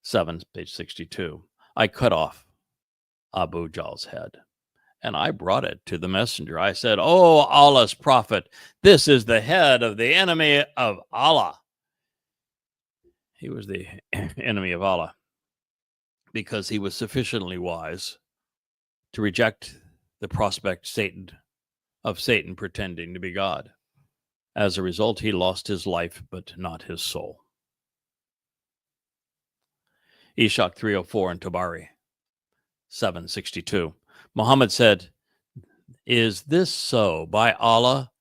7, page 62. I cut off Abu Jahl's head, and I brought it to the messenger. I said, "Oh, Allah's prophet, this is the head of the enemy of Allah." He was the enemy of Allah because he was sufficiently wise to reject the prospect of Satan pretending to be God. As a result, he lost his life, but not his soul. Ishaq 304 and Tabari 762. Muhammad said, "Is this so? By Allah,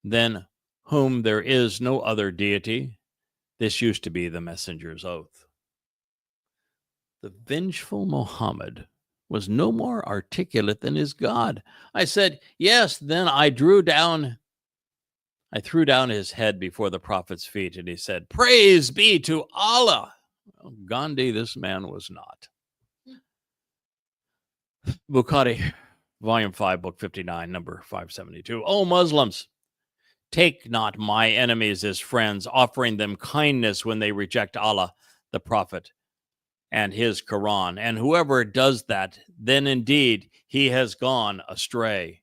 than whom there is no other deity?" This used to be the messenger's oath. The vengeful Mohammed was no more articulate than his God. I said, "Yes." Then I threw down his head before the prophet's feet, and he said, "Praise be to Allah." Well, Gandhi, this man was not. Bukhari, Volume 5, Book 59, number 572. O Muslims, take not my enemies as friends, offering them kindness when they reject Allah, the Prophet, and his Quran. And whoever does that, then indeed he has gone astray.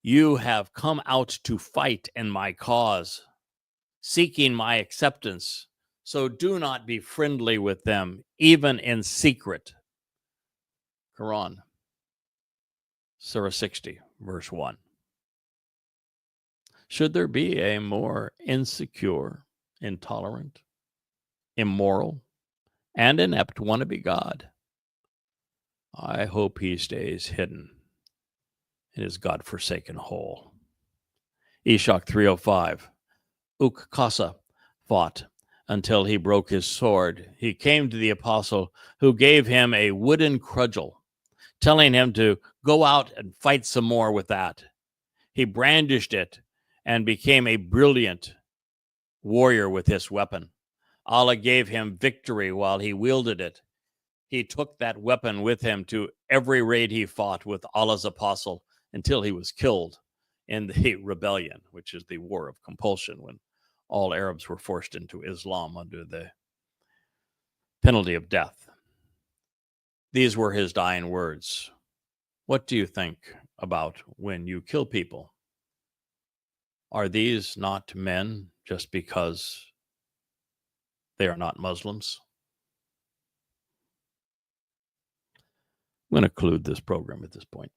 You have come out to fight in my cause, seeking my acceptance. So do not be friendly with them, even in secret. Quran, Surah 60, verse 1. Should there be a more insecure, intolerant, immoral, and inept wannabe God? I hope he stays hidden in his God-forsaken hole. Ishaq 305. Ukqasa fought until he broke his sword. He came to the apostle, who gave him a wooden cudgel, telling him to go out and fight some more with that. He brandished it and became a brilliant warrior with this weapon. Allah gave him victory while he wielded it. He took that weapon with him to every raid he fought with Allah's apostle until he was killed in the rebellion, which is the war of compulsion, when all Arabs were forced into Islam under the penalty of death. These were his dying words. What do you think about when you kill people? Are these not men just because they are not Muslims? I'm going to conclude this program at this point.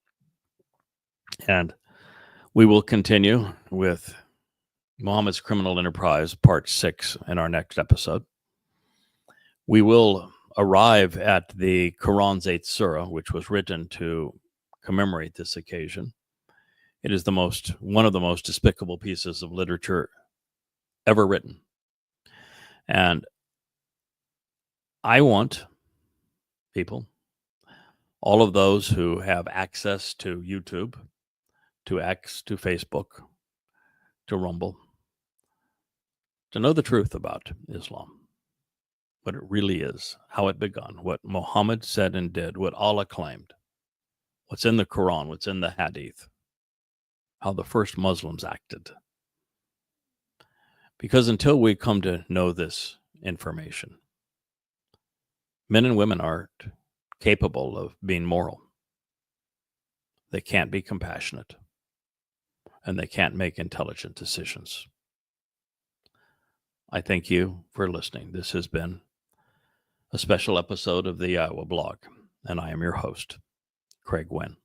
And We will continue with Mohammed's Criminal Enterprise, Part 6, in our next episode. We will arrive at the Quran's 8th Surah, which was written to commemorate this occasion. It is one of the most despicable pieces of literature ever written. And I want people, all of those who have access to YouTube, to X, to Facebook, to Rumble, to know the truth about Islam, what it really is, how it begun, what Muhammad said and did, what Allah claimed, what's in the Quran, what's in the Hadith, how the first Muslims acted. Because until we come to know this information, men and women aren't capable of being moral. They can't be compassionate, and they can't make intelligent decisions. I thank you for listening. This has been a special episode of the YAHOWAH blog, and I am your host, Craig Winn.